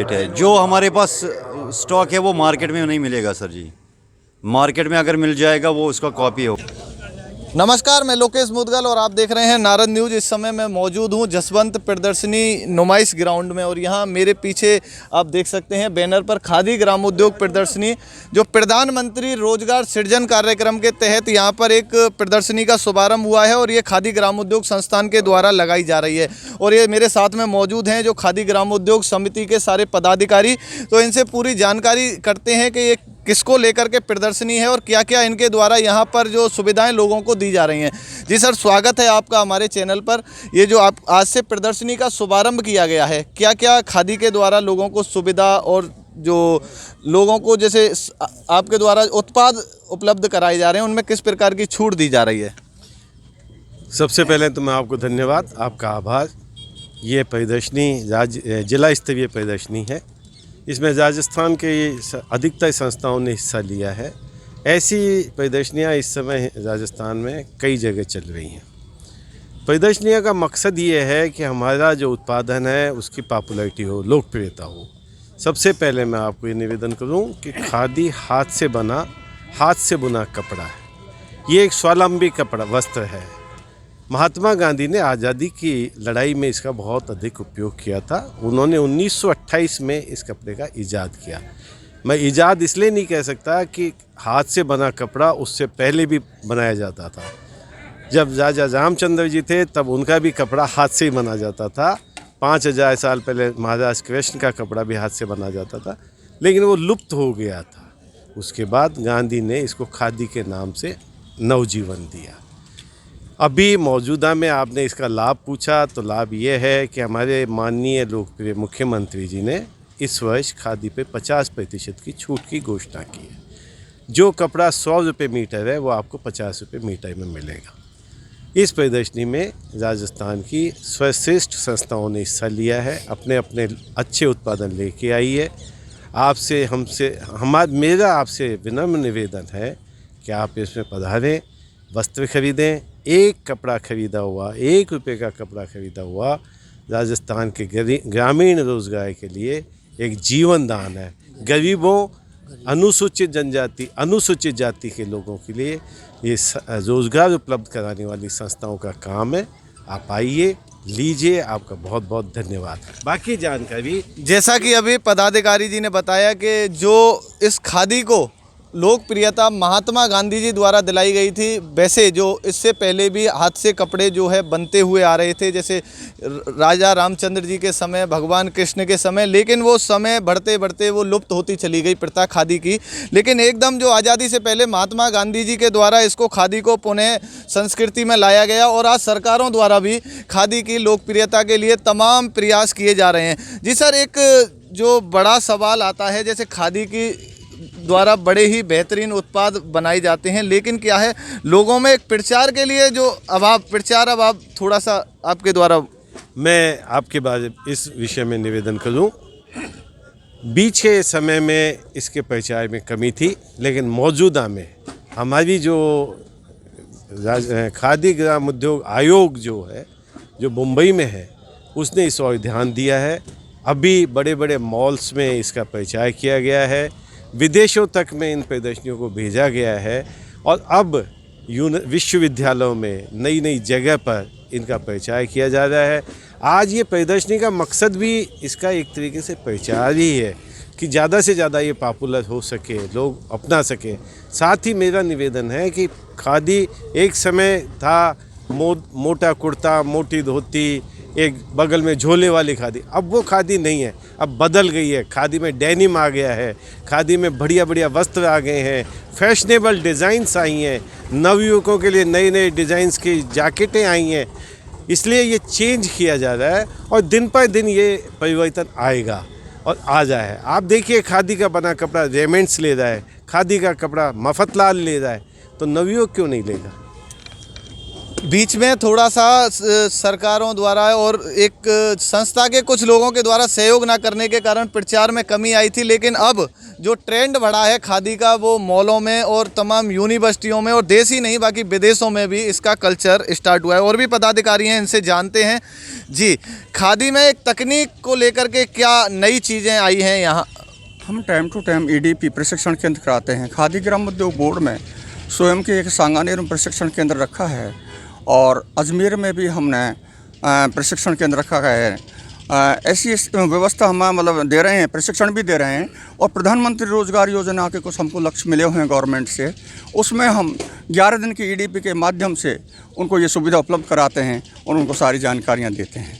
Rate है जो हमारे पास स्टॉक है वो मार्केट में नहीं मिलेगा सर जी। मार्केट में अगर मिल जाएगा वो उसका कॉपी हो। नमस्कार, मैं लोकेश मुदगल और आप देख रहे हैं नारद न्यूज़। इस समय मैं मौजूद हूं जसवंत प्रदर्शनी नुमाइश ग्राउंड में और यहां मेरे पीछे आप देख सकते हैं बैनर पर खादी ग्रामोद्योग प्रदर्शनी, जो प्रधानमंत्री रोजगार सृजन कार्यक्रम के तहत यहां पर एक प्रदर्शनी का शुभारंभ हुआ है और ये खादी ग्रामोद्योग संस्थान के द्वारा लगाई जा रही है। और ये मेरे साथ में मौजूद हैं जो खादी ग्रामोद्योग समिति के सारे पदाधिकारी, तो इनसे पूरी जानकारी करते हैं कि ये किसको लेकर के प्रदर्शनी है और क्या क्या इनके द्वारा यहाँ पर जो सुविधाएं लोगों को दी जा रही हैं। जी सर, स्वागत है आपका हमारे चैनल पर। ये जो आप आज से प्रदर्शनी का शुभारंभ किया गया है, क्या क्या खादी के द्वारा लोगों को सुविधा और जो लोगों को जैसे आपके द्वारा उत्पाद उपलब्ध कराए जा रहे हैं उनमें किस प्रकार की छूट दी जा रही है? सबसे पहले तो मैं आपको धन्यवाद, आपका आभार। ये प्रदर्शनी जिला स्तरीय प्रदर्शनी है। इसमें राजस्थान के अधिकतर संस्थाओं ने हिस्सा लिया है। ऐसी प्रदर्शनियाँ इस समय राजस्थान में कई जगह चल रही हैं। प्रदर्शनियों का मकसद ये है कि हमारा जो उत्पादन है उसकी पॉपुलैरिटी हो, लोकप्रियता हो। सबसे पहले मैं आपको ये निवेदन करूं कि खादी हाथ से बना, हाथ से बुना कपड़ा है। ये एक स्वावलंबी कपड़ा वस्त्र है। महात्मा गांधी ने आज़ादी की लड़ाई में इसका बहुत अधिक उपयोग किया था। उन्होंने 1928 में इस कपड़े का ईजाद किया। मैं ईजाद इसलिए नहीं कह सकता कि हाथ से बना कपड़ा उससे पहले भी बनाया जाता था। जब राजा रामचंद्र जी थे तब उनका भी कपड़ा हाथ से ही बना जाता था। 5000 साल पहले महाराज कृष्ण का कपड़ा भी हाथ से बना जाता था, लेकिन वो लुप्त हो गया था। उसके बाद गांधी ने इसको खादी के नाम से नवजीवन दिया। अभी मौजूदा में आपने इसका लाभ पूछा, तो लाभ ये है कि हमारे माननीय लोकप्रिय मुख्यमंत्री जी ने इस वर्ष खादी पे 50% की छूट की घोषणा की है। जो कपड़ा 100 रुपये मीटर है वो आपको 50 रुपये मीटर में मिलेगा। इस प्रदर्शनी में राजस्थान की सर्वश्रेष्ठ संस्थाओं ने हिस्सा लिया है, अपने अपने अच्छे उत्पादन लेके आई है। मेरा आपसे विनम्र निवेदन है कि आप इसमें पधारें, वस्त्र खरीदें। एक कपड़ा खरीदा हुआ, 1 रुपये का कपड़ा खरीदा हुआ राजस्थान के ग्रामीण रोजगार के लिए एक जीवन दान है। गरीबों, अनुसूचित जनजाति, अनुसूचित जाति के लोगों के लिए ये रोज़गार उपलब्ध कराने वाली संस्थाओं का काम है। आप आइए, लीजिए। आपका बहुत बहुत धन्यवाद। बाकी जानकारी जैसा कि अभी पदाधिकारी जी ने बताया कि जो इस खादी को लोकप्रियता महात्मा गांधी जी द्वारा दिलाई गई थी, वैसे जो इससे पहले भी हाथ से कपड़े जो है बनते हुए आ रहे थे, जैसे राजा रामचंद्र जी के समय, भगवान कृष्ण के समय, लेकिन वो समय बढ़ते बढ़ते वो लुप्त होती चली गई प्रथा खादी की। लेकिन एकदम जो आज़ादी से पहले महात्मा गांधी जी के द्वारा इसको खादी को पुनः संस्कृति में लाया गया और आज सरकारों द्वारा भी खादी की लोकप्रियता के लिए तमाम प्रयास किए जा रहे हैं। जी सर, एक जो बड़ा सवाल आता है, जैसे खादी की द्वारा बड़े ही बेहतरीन उत्पाद बनाए जाते हैं, लेकिन क्या है लोगों में एक प्रचार के लिए जो अभाव थोड़ा सा आपके द्वारा। मैं आपके बारे इस विषय में निवेदन करूं। बीच के समय में इसके प्रचार में कमी थी, लेकिन मौजूदा में हमारी जो खादी ग्राम उद्योग आयोग जो है, जो मुंबई में है, उसने इस ओर ध्यान दिया है। अभी बड़े बड़े मॉल्स में इसका प्रचार किया गया है, विदेशों तक में इन प्रदर्शनियों को भेजा गया है और अब विश्वविद्यालयों में नई नई जगह पर इनका प्रचार किया जा रहा है। आज ये प्रदर्शनी का मकसद भी इसका एक तरीके से प्रचार ही है कि ज़्यादा से ज़्यादा ये पॉपुलर हो सके, लोग अपना सकें। साथ ही मेरा निवेदन है कि खादी एक समय था मोटा कुर्ता, मोटी धोती, एक बगल में झोले वाली खादी। अब वो खादी नहीं है, अब बदल गई है। खादी में डेनिम आ गया है, खादी में बढ़िया बढ़िया वस्त्र आ गए हैं, फैशनेबल डिज़ाइंस आई हैं, नवयुवकों के लिए नए नए डिज़ाइंस की जैकेटें आई हैं। इसलिए ये चेंज किया जा रहा है और दिन पर दिन ये परिवर्तन आएगा और आ जाए है। आप देखिए, खादी का बना कपड़ा रेमंड्स ले रहा है, खादी का कपड़ा मफतलाल ले रहा है, तो नवयुवक क्यों नहीं लेगा? बीच में थोड़ा सा सरकारों द्वारा और एक संस्था के कुछ लोगों के द्वारा सहयोग ना करने के कारण प्रचार में कमी आई थी, लेकिन अब जो ट्रेंड बढ़ा है खादी का वो मॉलों में और तमाम यूनिवर्सिटियों में और देश ही नहीं बाकी विदेशों में भी इसका कल्चर स्टार्ट हुआ है। और भी पदाधिकारी हैं, इनसे जानते हैं। जी, खादी में एक तकनीक को लेकर के क्या नई चीज़ें आई हैं यहाँ? हम टाइम टू टाइम ईडीपी प्रशिक्षण केंद्र कराते हैं। खादी ग्राम उद्योग बोर्ड में स्वयं के एक सांगानेर प्रशिक्षण केंद्र रखा है और अजमेर में भी हमने प्रशिक्षण केंद्र रखा है। ऐसी व्यवस्था हम मतलब दे रहे हैं, प्रशिक्षण भी दे रहे हैं। और प्रधानमंत्री रोजगार योजना के कुछ हमको लक्ष्य मिले हुए हैं गवर्नमेंट से, उसमें हम 11 दिन की ईडीपी के माध्यम से उनको ये सुविधा उपलब्ध कराते हैं और उनको सारी जानकारियाँ देते हैं।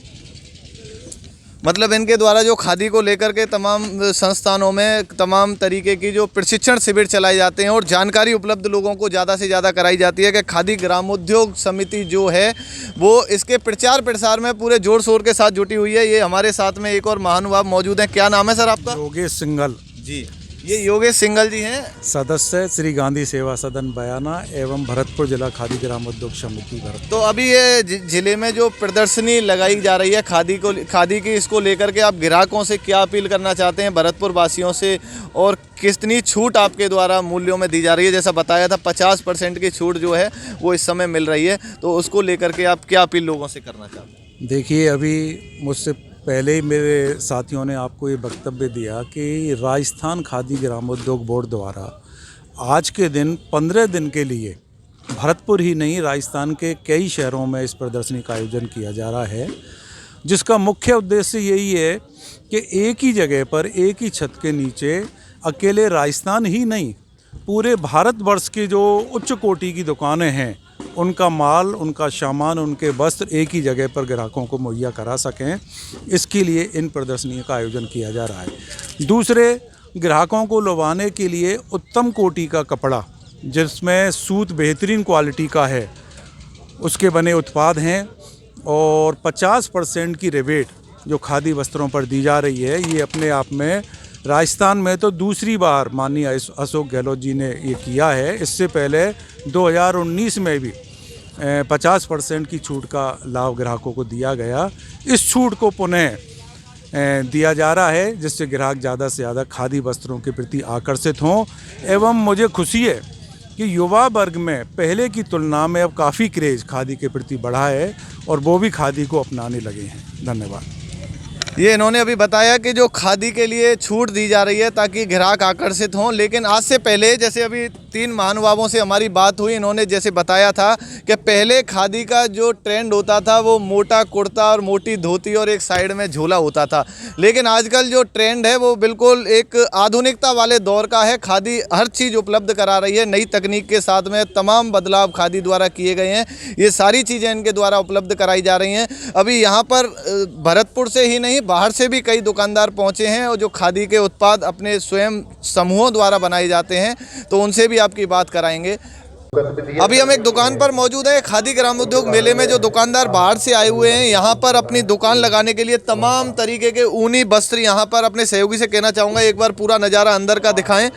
मतलब इनके द्वारा जो खादी को लेकर के तमाम संस्थानों में तमाम तरीके की जो प्रशिक्षण शिविर चलाए जाते हैं और जानकारी उपलब्ध लोगों को ज़्यादा से ज़्यादा कराई जाती है कि खादी ग्रामोद्योग समिति जो है वो इसके प्रचार प्रसार में पूरे जोर शोर के साथ जुटी हुई है। ये हमारे साथ में एक और महानुभाव मौजूद हैं। क्या नाम है सर आपका? योगेश सिंघल जी, ये योगेश सिंघल जी हैं, सदस्य श्री गांधी सेवा सदन बयाना एवं भरतपुर जिला खादी ग्राम उद्योग समिति भरतपुर। तो अभी ये जिले में जो प्रदर्शनी लगाई जा रही है खादी की, इसको लेकर के आप ग्राहकों से क्या अपील करना चाहते हैं, भरतपुर वासियों से, और कितनी छूट आपके द्वारा मूल्यों में दी जा रही है? जैसा बताया था 50% की छूट जो है वो इस समय मिल रही है, तो उसको लेकर के आप क्या अपील लोगों से करना चाहते हैं? देखिए, अभी मुझसे पहले ही मेरे साथियों ने आपको ये वक्तव्य दिया कि राजस्थान खादी ग्रामोद्योग बोर्ड द्वारा आज के दिन 15 दिन के लिए भरतपुर ही नहीं राजस्थान के कई शहरों में इस प्रदर्शनी का आयोजन किया जा रहा है, जिसका मुख्य उद्देश्य यही है कि एक ही जगह पर एक ही छत के नीचे अकेले राजस्थान ही नहीं पूरे भारतवर्ष की जो उच्च कोटि की दुकानें हैं उनका माल, उनका सामान, उनके वस्त्र एक ही जगह पर ग्राहकों को मुहैया करा सकें, इसके लिए इन प्रदर्शनियों का आयोजन किया जा रहा है। दूसरे, ग्राहकों को लुभाने के लिए उत्तम कोटि का कपड़ा जिसमें सूत बेहतरीन क्वालिटी का है उसके बने उत्पाद हैं और 50% की रिबेट जो खादी वस्त्रों पर दी जा रही है, ये अपने आप में राजस्थान में तो दूसरी बार माननीय अशोक गहलोत जी ने ये किया है। इससे पहले 2019 में भी 50% की छूट का लाभ ग्राहकों को दिया गया। इस छूट को पुनः दिया जा रहा है जिससे ग्राहक ज़्यादा से ज़्यादा खादी वस्त्रों के प्रति आकर्षित हों। एवं मुझे खुशी है कि युवा वर्ग में पहले की तुलना में अब काफ़ी क्रेज़ खादी के प्रति बढ़ा है और वो भी खादी को अपनाने लगे हैं। धन्यवाद। ये इन्होंने अभी बताया कि जो खादी के लिए छूट दी जा रही है ताकि ग्राहक आकर्षित हों, लेकिन आज से पहले जैसे अभी 3 महानुभावों से हमारी बात हुई, इन्होंने जैसे बताया था कि पहले खादी का जो ट्रेंड होता था वो मोटा कुर्ता और मोटी धोती और एक साइड में झोला होता था, लेकिन आजकल जो ट्रेंड है वो बिल्कुल एक आधुनिकता वाले दौर का है। खादी हर चीज़ उपलब्ध करा रही है, नई तकनीक के साथ में तमाम बदलाव खादी द्वारा किए गए हैं। ये सारी चीज़ें इनके द्वारा उपलब्ध कराई जा रही हैं। अभी यहाँ पर भरतपुर से ही नहीं बाहर से भी कई दुकानदार पहुंचे हैं और जो खादी के उत्पाद अपने स्वयं समूहों द्वारा बनाए जाते हैं, तो उनसे भी आपकी बात कराएंगे। अभी हम एक दुकान पर मौजूद है। खादी ग्रामोद्योग मेले में जो दुकानदार बाहर से आए हुए हैं यहाँ पर अपनी दुकान लगाने के लिए तमाम तरीके के ऊनी वस्त्र, यहाँ पर अपने सहयोगी से कहना चाहूँगा एक बार पूरा नज़ारा अंदर का दिखाएं।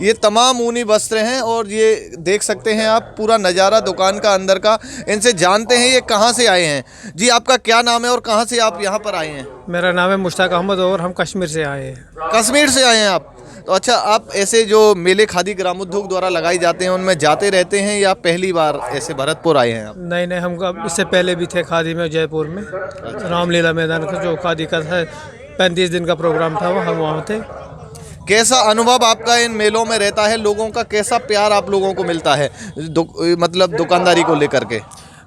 ये तमाम ऊनी वस्त्र हैं और ये देख सकते हैं आप पूरा नज़ारा दुकान का अंदर का। इनसे जानते हैं ये कहाँ से आए हैं। जी, आपका क्या नाम है और कहाँ से आप यहाँ पर आए हैं? मेरा नाम है मुश्ताक अहमद और हम कश्मीर से आए हैं। कश्मीर से आए हैं आप? तो अच्छा, आप ऐसे जो मेले खादी ग्रामोद्योग द्वारा लगाए जाते हैं उनमें जाते रहते हैं या पहली बार ऐसे भरतपुर आए हैं आप? नहीं, हम इससे पहले भी थे खादी में, जयपुर में रामलीला मैदान का जो खादी का था 35 दिन का प्रोग्राम था, वो हम वहाँ थे। कैसा अनुभव आपका इन मेलों में रहता है? लोगों का कैसा प्यार आप लोगों को मिलता है मतलब दुकानदारी को लेकर के?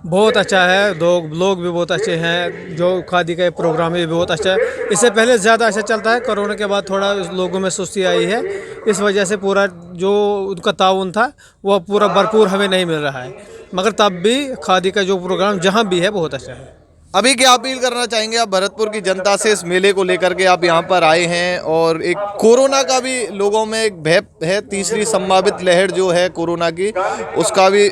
बहुत अच्छा है, लोग भी बहुत अच्छे हैं, जो खादी का प्रोग्राम है बहुत अच्छा है। इससे पहले ज़्यादा अच्छा चलता है, कोरोना के बाद थोड़ा लोगों में सुस्ती आई है, इस वजह से पूरा जो उनका ताउन था वो पूरा भरपूर हमें नहीं मिल रहा है, मगर तब भी खादी का जो प्रोग्राम जहाँ भी है बहुत अच्छा है। अभी क्या अपील करना चाहेंगे आप भरतपुर की जनता से इस मेले को लेकर के? आप यहाँ पर आए हैं और एक कोरोना का भी लोगों में एक भय है, तीसरी संभावित लहर जो है कोरोना की उसका भी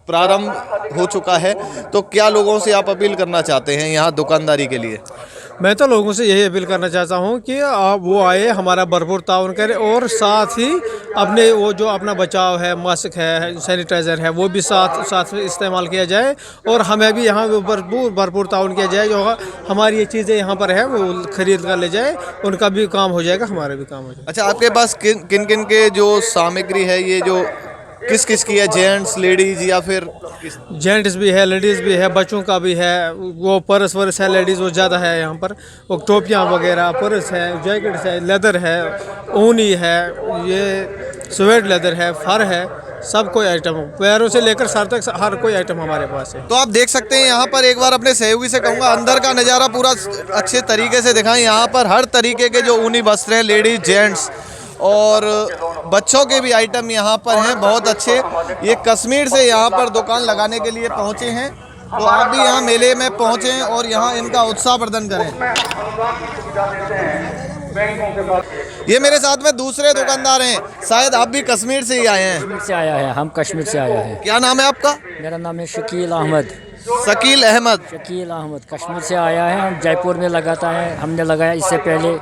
प्रारंभ हो चुका है, तो क्या लोगों से आप अपील करना चाहते हैं यहाँ दुकानदारी के लिए? मैं तो लोगों से यही अपील करना चाहता हूँ कि आप वो आए, हमारा भरपूर ताउन करें और साथ ही अपने वो जो अपना बचाव है, मास्क है, सैनिटाइज़र है, वो भी साथ साथ में इस्तेमाल किया जाए और हमें भी यहाँ भरपूर ताउन किया जाए। जो हमारी ये चीज़ें यहाँ पर है वो ख़रीद कर ले जाए, उनका भी काम हो जाएगा, हमारा भी काम हो जाएगा। अच्छा, आपके पास किन किन के जो सामग्री है, ये जो किस किस की है, जेंट्स लेडीज या फिर जेंट्स भी है, लेडीज़ भी है, बच्चों का भी है, वो पर्स वर्स है, लेडीज़ वो ज़्यादा है यहाँ पर, वो टोपियाँ वगैरह, पर्स है, जैकेट्स है, लेदर है, ऊनी है, ये स्वेट लेदर है, फर है, सब कोई आइटम, पैरों से लेकर सर तक हर कोई आइटम हमारे पास है। तो आप देख सकते हैं यहाँ पर, एक बार अपने सहयोगी से कहूँगा अंदर का नज़ारा पूरा अच्छे तरीके से दिखाएं। यहाँ पर हर तरीके के जो ऊनी वस्त्र हैं, लेडीज जेंट्स और बच्चों के भी आइटम यहाँ पर हैं बहुत अच्छे। ये कश्मीर से यहाँ पर दुकान लगाने के लिए पहुँचे हैं, तो आप भी यहाँ मेले में पहुँचें और यहाँ इनका उत्साह प्रदर्शन करें। ये मेरे साथ में दूसरे दुकानदार हैं, शायद आप भी कश्मीर से ही आए हैं। कश्मीर से आया है, हम कश्मीर से आया है। क्या नाम है आपका? मेरा नाम है शकील अहमद। शकील अहमद। शकील अहमद कश्मीर से आया है। हम जयपुर में लगाता है, हमने लगाया इससे पहले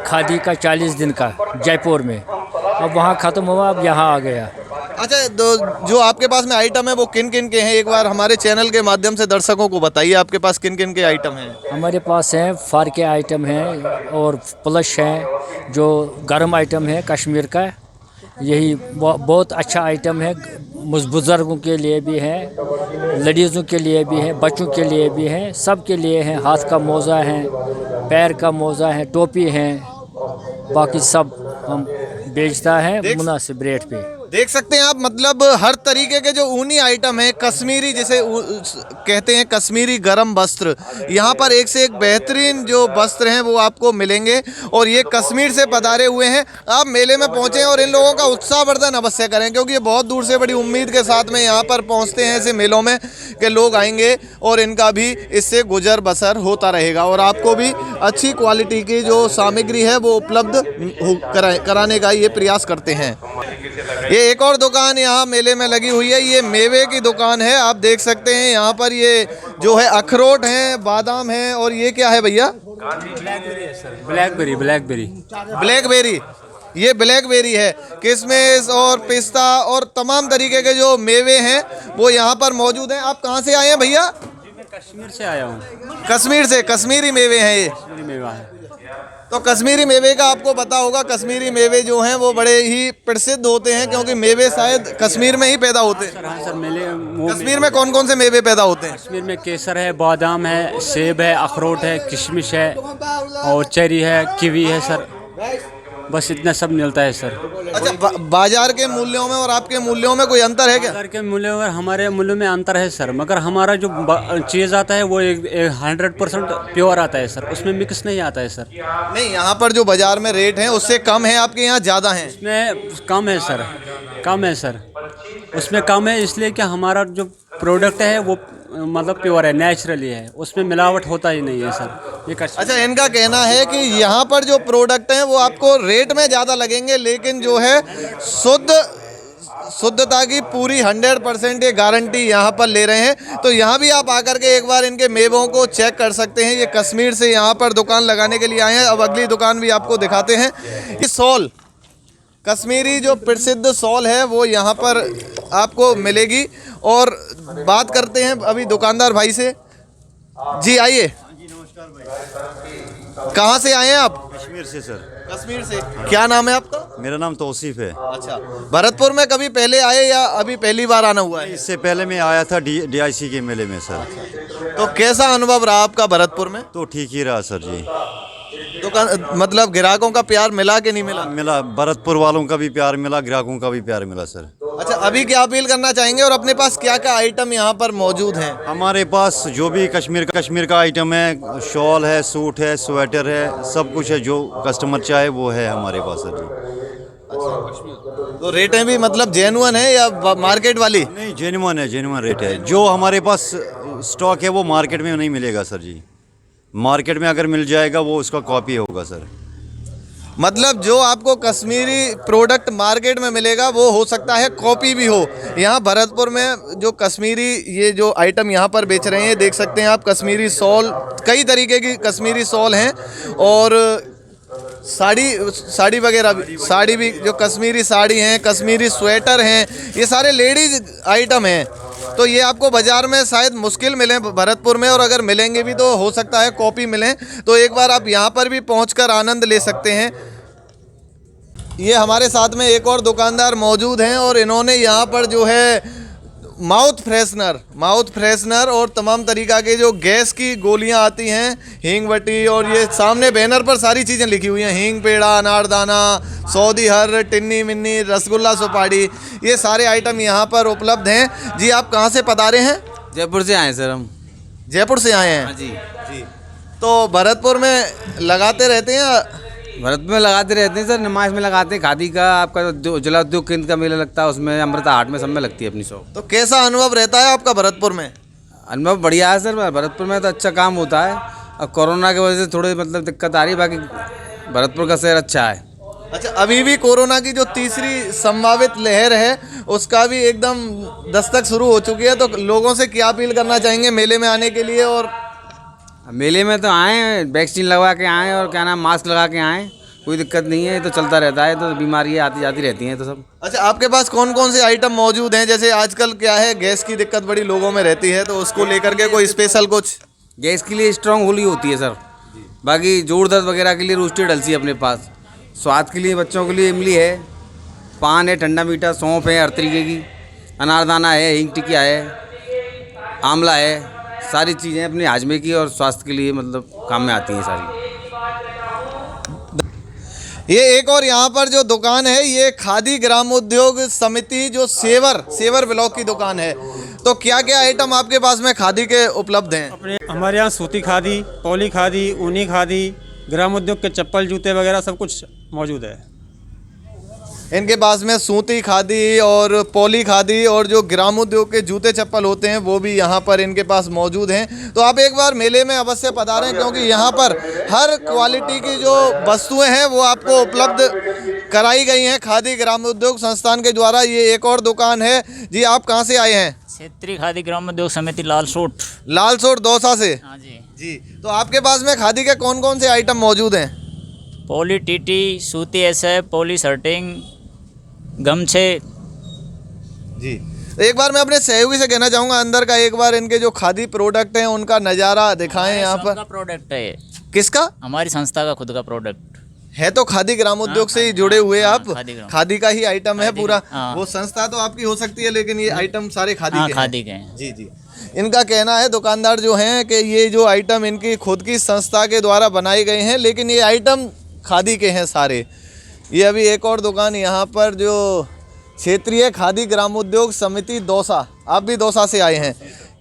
खादी का 40 दिन का जयपुर में, अब वहाँ ख़त्म हुआ, अब यहाँ आ गया। अच्छा, तो जो आपके पास में आइटम है वो किन किन के हैं, एक बार हमारे चैनल के माध्यम से दर्शकों को बताइए, आपके पास किन किन के आइटम हैं? हमारे पास हैं फार के आइटम हैं और प्लस हैं, जो गर्म आइटम है कश्मीर का, यही बहुत अच्छा आइटम है। बुज़ुर्गों के लिए भी है, लेडीज़ों के लिए भी है, बच्चों के लिए भी है, सब के लिए है। हाथ का मोज़ा है, पैर का मोज़ा है, टोपी है, बाकी सब हम बेचता है मुनासिब रेट पे। देख सकते हैं आप, मतलब हर तरीके के जो ऊनी आइटम है, कश्मीरी जिसे कहते हैं, कश्मीरी गरम वस्त्र, यहाँ पर एक से एक बेहतरीन जो वस्त्र हैं वो आपको मिलेंगे और ये कश्मीर से पधारे हुए हैं। आप मेले में पहुँचें और इन लोगों का उत्साहवर्धन अवश्य करें, क्योंकि ये बहुत दूर से बड़ी उम्मीद के साथ में यहाँ पर पहुँचते हैं ऐसे मेलों में कि लोग आएंगे और इनका भी इससे गुजर बसर होता रहेगा और आपको भी अच्छी क्वालिटी की जो सामग्री है वो उपलब्ध कराने का ये प्रयास करते हैं। ये एक और दुकान यहाँ मेले में लगी हुई है, ये मेवे की दुकान है। आप देख सकते हैं यहाँ पर ये जो है अखरोट हैं, बादाम हैं और ये क्या है भैया? ब्लैकबेरी। ये ब्लैकबेरी है। किशमिश और पिस्ता और तमाम तरीके के जो मेवे हैं वो यहाँ पर मौजूद हैं। आप कहाँ से आए हैं भैया? कश्मीर से आया हूँ। कश्मीर से। कश्मीरी मेवे हैं ये? कश्मीरी मेवा है। तो कश्मीरी मेवे का आपको पता होगा, कश्मीरी मेवे जो हैं वो बड़े ही प्रसिद्ध होते हैं, क्योंकि मेवे शायद कश्मीर में ही पैदा होते हैं। हाँ सर, मेले कश्मीर में कौन कौन से मेवे पैदा होते हैं? कश्मीर में केसर है, बादाम है, सेब है, अखरोट है, किशमिश है और चेरी है, कीवी है सर, बस इतना सब मिलता है सर। अच्छा, बाजार के मूल्यों में और आपके मूल्यों में कोई अंतर है क्या? बाजार के मूल्यों में हमारे मूल्यों में अंतर है सर, मगर हमारा जो चीज़ आता है वो 100% प्योर आता है सर, उसमें मिक्स नहीं आता है सर। नहीं, यहाँ पर जो बाजार में रेट हैं उससे कम है, आपके यहाँ ज़्यादा हैं? उसमें कम है सर, कम है सर, उसमें कम है इसलिए कि हमारा जो प्रोडक्ट है वो मतलब प्योर है, नेचुरली है, उसमें मिलावट होता ही नहीं है सर। ये अच्छा, इनका कहना है कि यहाँ पर जो प्रोडक्ट हैं वो आपको रेट में ज़्यादा लगेंगे, लेकिन जो है शुद्धता की पूरी 100% ये गारंटी यहाँ पर ले रहे हैं। तो यहाँ भी आप आकर के एक बार इनके मेवों को चेक कर सकते हैं। ये कश्मीर से यहाँ पर दुकान लगाने के लिए आए हैं। अब अगली दुकान भी आपको दिखाते हैं। ये सॉल, कश्मीरी जो प्रसिद्ध सॉल है वो यहाँ पर आपको मिलेगी और बात करते हैं अभी दुकानदार भाई से। जी आइए, कहाँ से आए हैं आप? कश्मीर से सर। कश्मीर से। क्या नाम है आपका? मेरा नाम तौसीफ है। अच्छा, भरतपुर में कभी पहले आए या अभी पहली बार आना हुआ है? इससे पहले मैं आया था DIC के मेले में सर। तो कैसा अनुभव रहा आपका भरतपुर में? तो ठीक ही रहा सर जी। दुकान मतलब ग्राहकों का प्यार मिला कि नहीं मिला? मिला, भरतपुर वालों का भी प्यार मिला, ग्राहकों का भी प्यार मिला सर। अच्छा, अभी क्या अपील करना चाहेंगे और अपने पास क्या क्या आइटम यहाँ पर मौजूद हैं? हमारे पास जो भी कश्मीर का आइटम है, शॉल है, सूट है, स्वेटर है, सब कुछ है, जो कस्टमर चाहे वो है हमारे पास सर जी। तो रेटें भी मतलब जेन्युइन है या मार्केट वाली? नहीं, जेन्युइन रेट है। जो हमारे पास स्टॉक है वो मार्केट में नहीं मिलेगा सर जी। मार्केट में अगर मिल जाएगा वो उसका कॉपी होगा सर। मतलब जो आपको कश्मीरी प्रोडक्ट मार्केट में मिलेगा वो हो सकता है कॉपी भी हो। यहाँ भरतपुर में जो कश्मीरी ये जो आइटम यहाँ पर बेच रहे हैं, देख सकते हैं आप, कश्मीरी शॉल, कई तरीके की कश्मीरी शॉल हैं और साड़ी वगैरह भी, साड़ी भी, जो कश्मीरी साड़ी हैं, कश्मीरी स्वेटर हैं, ये सारे लेडीज आइटम हैं। तो ये आपको बाज़ार में शायद मुश्किल मिलें भरतपुर में, और अगर मिलेंगे भी तो हो सकता है कॉपी मिलें। तो एक बार आप यहाँ पर भी पहुँचकर आनंद ले सकते हैं। ये हमारे साथ में एक और दुकानदार मौजूद हैं और इन्होंने यहाँ पर जो है माउथ फ्रेशनर और तमाम तरीक़ा के जो गैस की गोलियाँ आती हैं, हींग वटी, और ये सामने बैनर पर सारी चीज़ें लिखी हुई हैं, हींग पेड़ा, अनारदाना, सऊदी हर, टिन्नी मिन्नी, रसगुल्ला, सुपारी, ये सारे आइटम यहाँ पर उपलब्ध हैं। जी आप कहाँ से पधारे हैं? जयपुर से आए सर हम। जयपुर से आए हैं? हाँ जी। तो भरतपुर में लगाते रहते हैं? भरतपुर में लगाते रहते हैं सर, नुमाइश में लगाते हैं खादी का। आपका जो जिला उद्योग केंद्र का मेला लगता है उसमें, अमृता हाट में, सब में लगती है अपनी शॉप। तो कैसा अनुभव रहता है आपका भरतपुर में? अनुभव बढ़िया है सर, भरतपुर में तो अच्छा काम होता है। अब कोरोना की वजह से थोड़ी मतलब दिक्कत आ रही है, बाकी भरतपुर का शहर अच्छा है। अच्छा, अभी भी कोरोना की जो तीसरी संभावित लहर है उसका भी एकदम दस्तक शुरू हो चुकी है, तो लोगों से क्या अपील करना चाहेंगे मेले में आने के लिए? और मेले में तो आए, वैक्सीन लगवा के आएँ और क्या नाम, मास्क लगा के आएँ, कोई दिक्कत नहीं है। तो चलता रहता है, तो बीमारियाँ आती जाती रहती हैं तो सब। अच्छा, आपके पास कौन कौन से आइटम मौजूद हैं? जैसे आजकल क्या है, गैस की दिक्कत बड़ी लोगों में रहती है, तो उसको लेकर के कोई स्पेशल कुछ? गैस के लिए स्ट्रॉन्ग होली होती है सर, बाकी जोड़ दर्द वगैरह के लिए रोस्टेड अलसी अपने पास। स्वाद के लिए बच्चों के लिए इमली है, पान है, ठंडा मीठा, सौंफ है हर तरीके की, अनारदाना है, हींग टिकिया है, आंवला है, सारी चीज़ें अपने हाजमे की और स्वास्थ्य के लिए मतलब काम में आती हैं सारी। ये एक और यहाँ पर जो दुकान है, ये खादी ग्रामोद्योग समिति जो सेवर ब्लॉक की दुकान है। तो क्या क्या आइटम आपके पास में खादी के उपलब्ध हैं? हमारे यहाँ सूती खादी, पॉली खादी, ऊनी खादी, ग्रामोद्योग के चप्पल, जूते वगैरह सब कुछ मौजूद है। इनके पास में सूती खादी और पॉली खादी और जो ग्रामोद्योग के जूते चप्पल होते हैं वो भी यहाँ पर इनके पास मौजूद हैं। तो आप एक बार मेले में अवश्य पधारें, क्योंकि यहाँ पर हर क्वालिटी की जो वस्तुएं हैं वो आपको उपलब्ध कराई गई हैं खादी ग्रामोद्योग संस्थान के द्वारा। ये एक और दुकान है। जी आप कहाँ से आए हैं? क्षेत्रीय खादी ग्रामोद्योग समिति लालसोट दौसा से। हाँ जी। जी, तो आपके पास में खादी के कौन कौन से आइटम मौजूद हैं? पॉली टीटी, सूती एसएफ, पॉली शर्टिंग, गमछे। जी, एक बार मैं अपने सहयोगी से कहना चाहूँगा अंदर का एक बार इनके जो खादी प्रोडक्ट हैं उनका नज़ारा दिखाएं यहाँ पर। प्रोडक्ट है ये। किसका? हमारी संस्था का खुद का प्रोडक्ट है। तो खादी ग्रामोद्योग से ही जुड़े हुए आप? खादी का ही आइटम है पूरा। हाँ। वो संस्था तो आपकी हो सकती है, लेकिन ये आइटम सारे खादी के खादी के हैं। जी जी। इनका कहना है, दुकानदार जो हैं, कि ये जो आइटम इनकी खुद की संस्था के द्वारा बनाए गए हैं, लेकिन ये आइटम खादी के हैं सारे। ये अभी एक और दुकान यहाँ पर जो क्षेत्रीय खादी ग्रामोद्योग समिति दौसा, आप भी दौसा से आए हैं,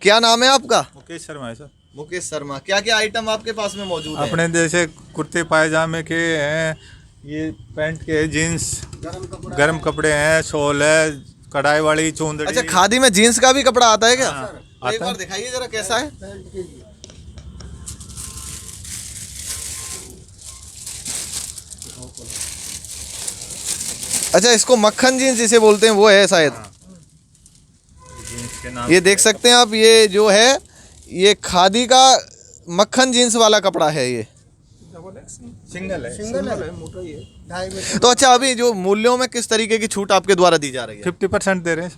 क्या नाम है आपका? मुकेश शर्मा है सर। मुकेश शर्मा, क्या क्या आइटम आपके पास में मौजूद है? अपने जैसे कुर्ते पायजामे के हैं, ये पैंट के, जीन्स, गर्म कपड़े हैं, शॉल है, कढ़ाई वाली चुंदड़ी। अच्छा, खादी में जीन्स का भी कपड़ा आता है क्या? आता एक बार दिखाइए जरा कैसा है। अच्छा, इसको मक्खन जीन्स जिसे बोलते हैं वो है शायद। ये देख सकते हैं आप, ये जो है ये खादी का मक्खन जीन्स वाला कपड़ा है। ये सिंगल है मोटा ही है। तो अच्छा, अभी जो मूल्यों में किस तरीके की छूट आपके द्वारा दी जा रही है? 50% दे रहे हैं।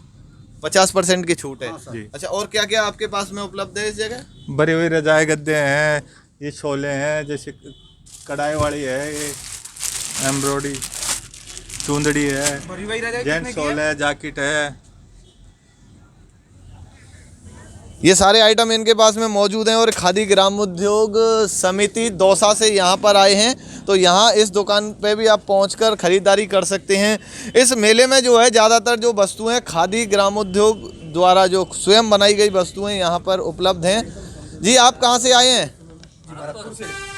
50% की छूट है जी। अच्छा, और क्या क्या आपके पास में उपलब्ध है इस जगह? बड़ी हुई रजाई गद्दे हैं, ये शोले हैं, जैसे कढ़ाई वाली है, ये एम्ब्रॉयडरी चुंदड़ी है, जेंट्स शॉल है, जैकेट है। ये सारे आइटम इनके पास में मौजूद हैं और खादी ग्रामोद्योग समिति दौसा से यहाँ पर आए हैं। तो यहाँ इस दुकान पे भी आप पहुँचकर ख़रीदारी कर सकते हैं। इस मेले में जो है ज़्यादातर जो वस्तुएं खादी ग्रामोद्योग द्वारा जो स्वयं बनाई गई वस्तुएं यहाँ पर उपलब्ध हैं। जी आप कहाँ से आए हैं?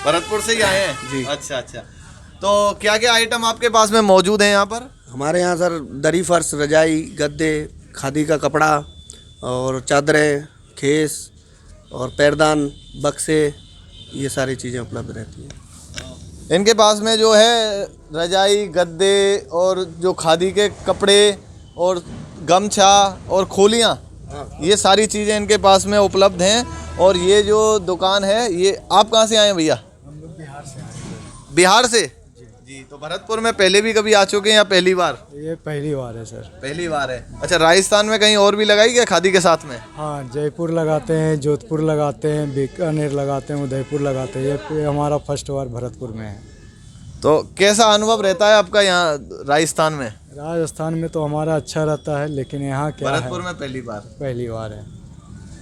भरतपुर से ही आए हैं जी। अच्छा अच्छा, तो क्या क्या आइटम आपके पास में मौजूद हैं यहाँ पर? हमारे यहाँ सर दरी, फर्श, रजाई, गद्दे, खादी का कपड़ा और चादरें, खेस और पैरदान, बक्से, ये सारी चीज़ें उपलब्ध रहती हैं। इनके पास में जो है रजाई, गद्दे और जो खादी के कपड़े और गमछा और खोलियाँ, ये सारी चीज़ें इनके पास में उपलब्ध हैं। और ये जो दुकान है, ये आप कहाँ से आए हैं भैया? हम लोग बिहार से आए हैं। बिहार से जी। तो भरतपुर में पहले भी कभी आ चुके हैं या पहली बार? ये पहली बार है सर। पहली बार है। अच्छा, राजस्थान में कहीं और भी लगाई क्या खादी के साथ में? हाँ, जयपुर लगाते हैं, जोधपुर लगाते हैं, बीकानेर लगाते हैं, उदयपुर लगाते हैं। ये हमारा फर्स्ट बार भरतपुर में है। तो कैसा अनुभव रहता है आपका यहाँ राजस्थान में? राजस्थान में तो हमारा अच्छा रहता है, लेकिन यहाँ क्या है, भरतपुर में पहली बार? पहली बार है।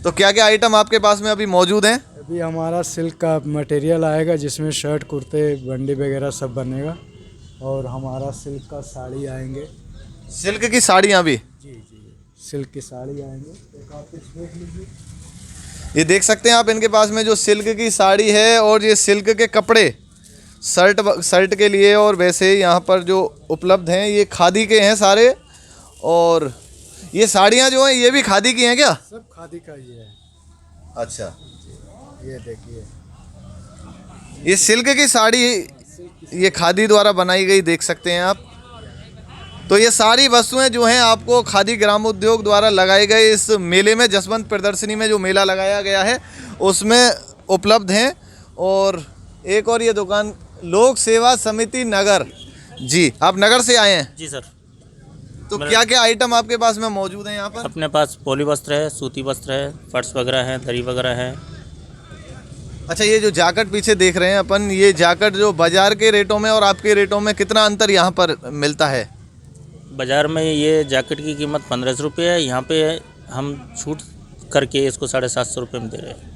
तो क्या क्या आइटम आपके पास में अभी मौजूद हैं? अभी हमारा सिल्क का मटेरियल आएगा, जिसमें शर्ट, कुर्ते, बंडी वगैरह सब बनेगा। और हमारा सिल्क का साड़ी आएंगे। सिल्क की साड़ियाँ भी? जी जी, सिल्क की साड़ी आएंगे। एक आप देख लीजिए, ये देख सकते हैं आप, इनके पास में जो सिल्क की साड़ी है और ये सिल्क के कपड़े शर्ट के लिए और वैसे यहाँ पर जो उपलब्ध हैं ये खादी के हैं सारे। और ये साड़ियाँ जो हैं ये भी खादी की हैं क्या? सब खादी का ही है। अच्छा, ये देखिए, ये सिल्क की साड़ी ये खादी द्वारा बनाई गई, देख सकते हैं आप। तो ये सारी वस्तुएं जो हैं आपको खादी ग्रामोद्योग द्वारा लगाए गए इस मेले में, जसवंत प्रदर्शनी में जो मेला लगाया गया है उसमें उपलब्ध हैं। और एक और ये दुकान लोक सेवा समिति नगर जी, आप नगर से आए हैं? जी सर। तो क्या क्या आइटम आपके पास में मौजूद हैं यहाँ पर? अपने पास पॉली वस्त्र है, सूती वस्त्र है, फर्श वगैरह है, दरी वगैरह है। अच्छा, ये जो जैकेट पीछे देख रहे हैं अपन, ये जैकेट जो बाजार के रेटों में और आपके रेटों में कितना अंतर यहाँ पर मिलता है? बाज़ार में ये जैकेट की कीमत 1500 रुपये है, यहाँ पे हम छूट करके इसको 750 रुपये में दे रहे हैं।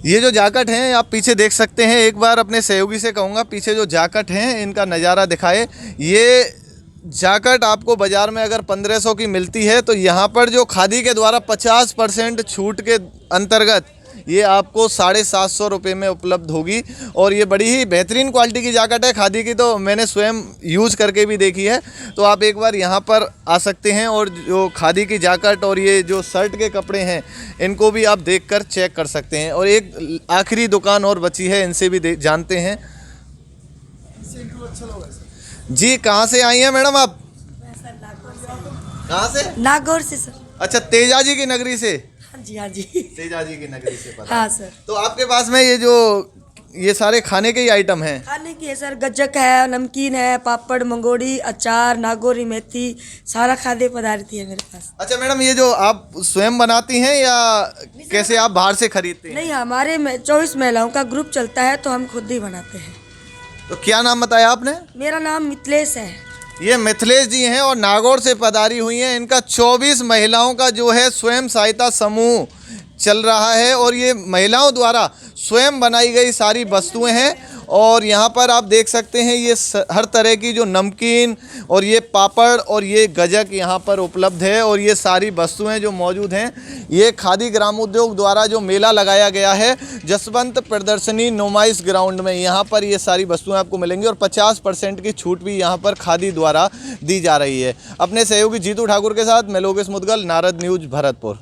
ये जो जैकेट हैं आप पीछे देख सकते हैं, एक बार अपने सहयोगी से कहूँगा पीछे जो जैकेट हैं इनका नज़ारा दिखाए। ये जैकेट आपको बाज़ार में अगर 1500 की मिलती है तो यहाँ पर जो खादी के द्वारा 50% छूट के अंतर्गत ये आपको 750 रुपये में उपलब्ध होगी। और ये बड़ी ही बेहतरीन क्वालिटी की जैकेट है खादी की, तो मैंने स्वयं यूज़ करके भी देखी है। तो आप एक बार यहाँ पर आ सकते हैं और जो खादी की जैकेट और ये जो शर्ट के कपड़े हैं इनको भी आप देखकर चेक कर सकते हैं। और एक आखिरी दुकान और बची है, इनसे भी जानते हैं। जी, कहाँ से आई हैं मैडम आप? कहाँ से? नागौर से सर। अच्छा, तेजाजी की नगरी से? हाँ जी, हाँ जी। तेजाजी की नगरी से पता। हाँ सर। तो आपके पास में ये सारे खाने के ही आइटम हैं? खाने की है सर, गज्जक है, नमकीन है, पापड़, मंगोड़ी, अचार, नागौरी मेथी, सारा खाद्य पदार्थ है मेरे पास। अच्छा मैडम, ये जो आप स्वयं बनाती हैं या कैसे आप बाहर से खरीदते हैं? नहीं, हमारे 24 महिलाओं का ग्रुप चलता है तो हम खुद ही बनाते हैं। तो क्या नाम बताया आपने? मेरा नाम मिथिलेश है। ये मिथिलेश जी हैं और नागौर से पधारी हुई हैं। इनका 24 महिलाओं का जो है स्वयं सहायता समूह चल रहा है और ये महिलाओं द्वारा स्वयं बनाई गई सारी वस्तुएं हैं। और यहाँ पर आप देख सकते हैं ये हर तरह की जो नमकीन और ये पापड़ और ये गजक यहाँ पर उपलब्ध है। और ये सारी वस्तुएं जो मौजूद हैं ये खादी ग्रामोद्योग द्वारा जो मेला लगाया गया है जसवंत प्रदर्शनी नुमाइश ग्राउंड में, यहाँ पर ये सारी वस्तुएं आपको मिलेंगी। और 50% की छूट भी यहाँ पर खादी द्वारा दी जा रही है। अपने सहयोगी जीतू ठाकुर के साथ मैं लोकेश मुदगल, नारद न्यूज़, भरतपुर।